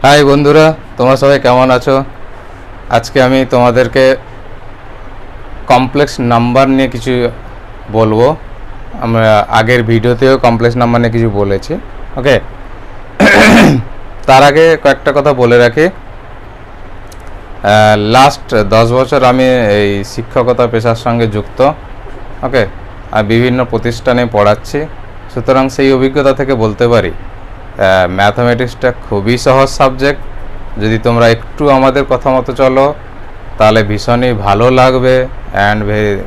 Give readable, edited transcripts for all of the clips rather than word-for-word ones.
High বন্ধুরা, তোমরা সবাই কেমন আছো? আজকে আমি তোমাদেরকে কমপ্লেক্স নাম্বার নিয়ে কিছু বলবো। আমরা আগের ভিডিওতেও কমপ্লেক্স নাম্বার নিয়ে কিছু বলেছি। ওকে, তার আগে কয়েকটা কথা বলে রাখি। লাস্ট 10 বছর আমি এই শিক্ষকতা পেশার সঙ্গে যুক্ত। ওকে, আর বিভিন্ন প্রতিষ্ঠানে পড়াচ্ছি। সুতরাং সেই অভিজ্ঞতা থেকে বলতে পারি ম্যাথামেটিক্সটা খুবই সহজ সাবজেক্ট। যদি তোমরা একটু আমাদের কথা মতো চলো তাহলে ভীষণই ভালো লাগবে। And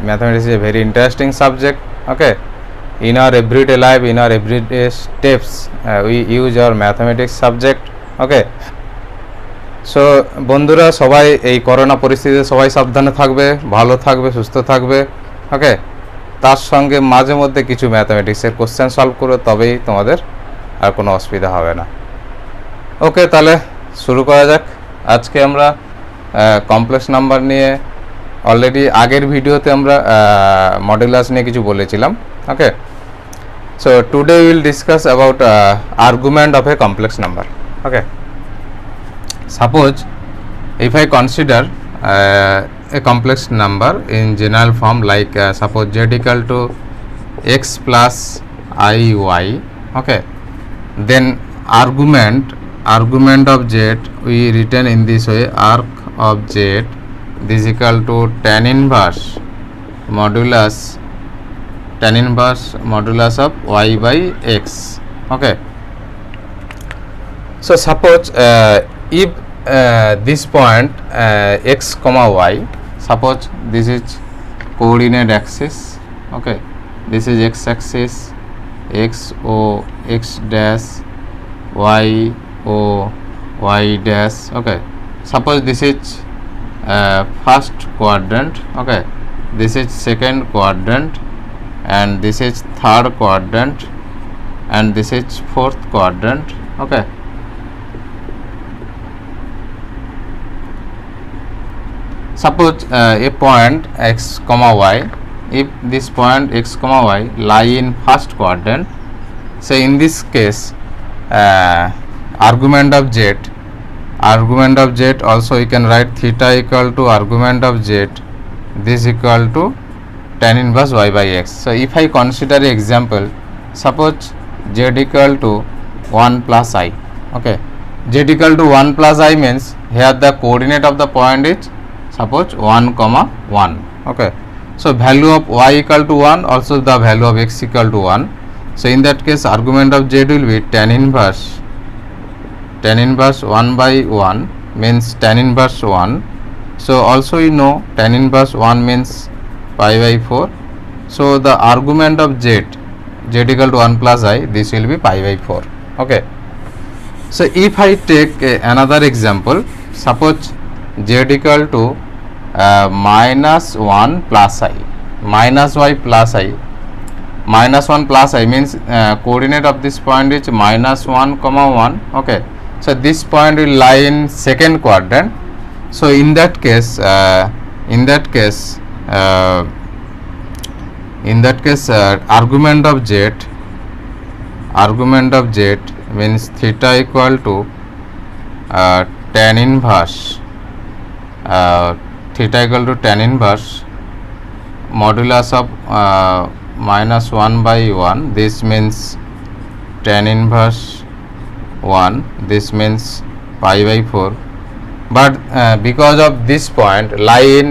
mathematics is a very interesting subject. Okay, in our everyday life, in our everyday steps we use our mathematics subject. Okay, so বন্ধুরা, সবাই এই করোনা পরিস্থিতিতে সবাই সাবধানে থাকবে, ভালো থাকবে, সুস্থ থাকবে। ওকে, তার সঙ্গে মাঝে মধ্যে কিছু ম্যাথামেটিক্সের কোশ্চেন সলভ করো, তবেই তোমাদের আর কোনো অসুবিধা হবে না। ওকে, তাহলে শুরু করা যাক। আজকে আমরা কমপ্লেক্স নাম্বার নিয়ে অলরেডি আগের ভিডিওতে আমরা মডুলাস নিয়ে কিছু বলেছিলাম। Okay, so today will discuss about argument of a complex number. Okay, suppose if I consider a complex number in general form like suppose z equal to x plus iy. Okay, then argument of z we written in this way: arc of z is equal to tan inverse modulus of y by x. Okay, so suppose if this point x comma y, suppose this is coordinate axis. Okay, this is x axis, x o x dash, y o y dash. Okay, suppose this is first quadrant. Okay, this is second quadrant, and this is third quadrant, and this is fourth quadrant. Okay, suppose a point x comma y, if this point x comma y lie in first quadrant, so in this case argument of z also you can write theta equal to argument of z, this equal to tan inverse y by x. So if I consider an example, suppose z equal to 1 plus I. Okay, z equal to 1 plus I means here the coordinate of the point is suppose 1 comma 1. Okay, so value of y equal to 1, also the value of x equal to 1. So in that case argument of z will be tan inverse 1 by 1 means tan inverse 1. So also you know tan inverse 1 means pi by 4. So the argument of z equal to 1 plus I, this will be pi by 4. Okay, so if I take another example, suppose z equal to minus 1 plus I, minus y plus I. Minus 1 plus I means coordinate of this point is minus 1 comma 1. Okay, so this point will lie in second quadrant. So in that case argument of z means theta equal to tan inverse modulus of minus 1 by 1, this means tan inverse 1, this means pi by 4. But because of this point lie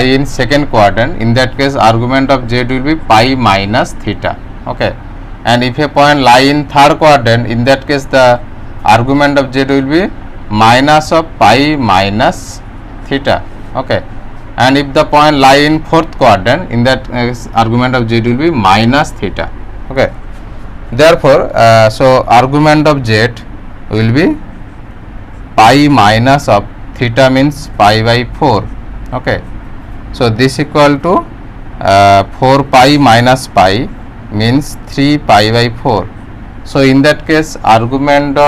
in second quadrant, in that case argument of z will be pi minus theta. Okay, and if a point lie in third quadrant, in that case the argument of z will be minus of pi minus theta. Okay, and if the point lie in fourth quadrant, in that argument of z will be minus theta. Okay, therefore so argument of z will be pi minus of theta means pi by 4. Okay, so this equal to 4 pi minus pi means 3 pi by 4. So in that case argument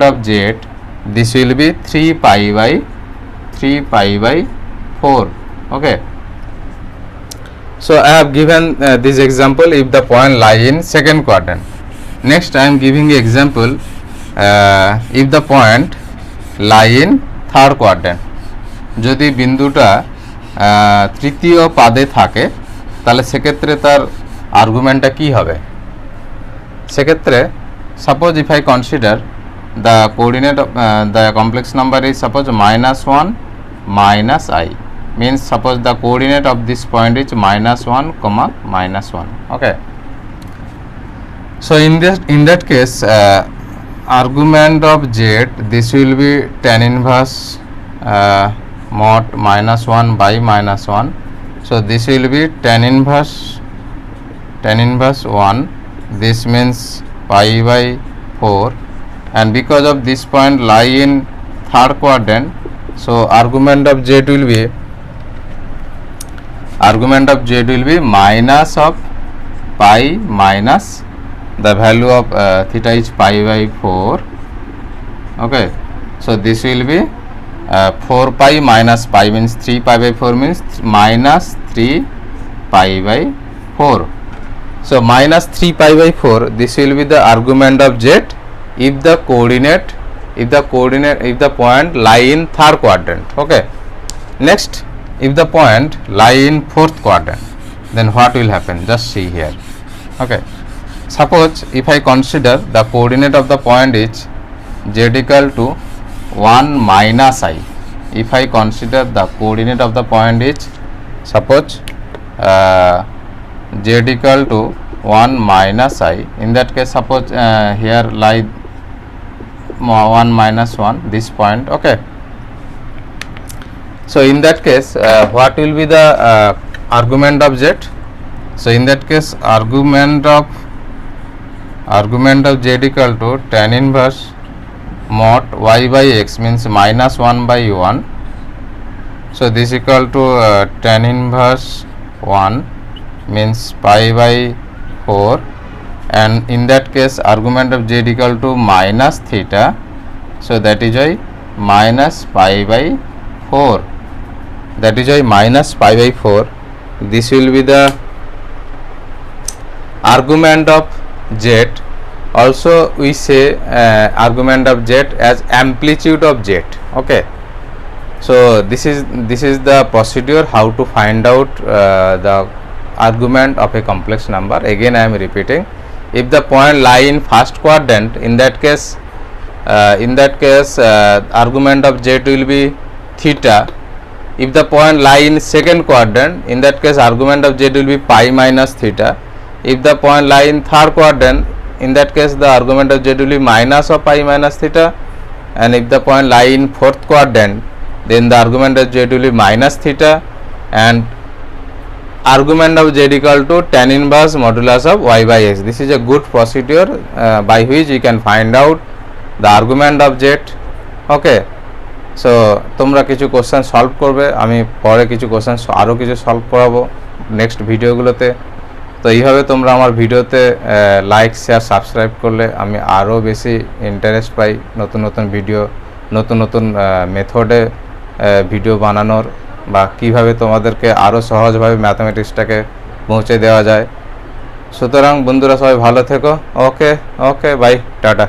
of z, this will be 3 pi by 4. Okay, so I have given this example if the point lie in second quadrant. next I am giving you example. If the point lie in third quadrant, যদি বিন্দুটা তৃতীয় পাদে থাকে তাহলে সেক্ষেত্রে তার আর্গুমেন্টটা কি হবে? সেক্ষেত্রে suppose if I consider the coordinate of the complex number is suppose -1 minus I, means suppose the coordinate of this point is -1 comma -1. Okay, so in that case argument of z, this will be tan inverse mod -1 by -1, so this will be tan inverse 1, this means pi by 4, and because of this point lie in third quadrant, so argument of z will be minus of pi minus the value of theta is pi by 4. Okay, so this will be 4 pi minus pi means 3 pi by 4 means minus 3 pi by 4. So minus 3 pi by 4, this will be the argument of z if the point lie in third quadrant. Okay, next, if the point lie in fourth quadrant, then what will happen? Just see here. Okay, suppose if I consider the coordinate of the point is z equal to 1 minus I. If I consider the coordinate of the point is suppose z equal to 1 minus I, in that case suppose here lie 1 minus 1, this point. Okay, so in that case what will be the argument of z? So in that case argument of z equal to tan inverse mod y by x means -1 by 1, so this equal to tan inverse 1 means pi by 4, and in that case argument of z equal to minus theta, so that is why minus pi by 4, that is why minus pi by 4, this will be the argument of z. Also we say argument of z as amplitude of z. Okay, so this is the procedure how to find out the argument of a complex number. Again I am repeating, if the point lie in first quadrant, in that case argument of z will be theta. If the point lie in second quadrant, in that case argument of z will be pi minus theta. If the point lie in third quadrant, in that case the argument of z will be minus of pi minus theta, and if the point lie in fourth quadrant, then the argument of z will be minus theta, and argument of z equal to tan inverse modulus of y by x. This is a good procedure by which you can find out the argument of z. Okay, so তোমরা কিছু question solve করবে, আমি পরে কিছু question আরও কিছু solve করাবো next ভিডিওগুলোতে। তো এইভাবে তোমরা আমার ভিডিওতে লাইক শেয়ার সাবস্ক্রাইব করলে আমি আরও বেশি ইন্টারেস্ট পাই নতুন নতুন ভিডিও, নতুন নতুন মেথডে ভিডিও বানানোর, বা কীভাবে তোমাদেরকে আরও সহজভাবে ম্যাথামেটিক্সটাকে পৌঁছে দেওয়া যায়। সুতরাং বন্ধুরা সবাই ভালো থেকো। Okay bye, tata.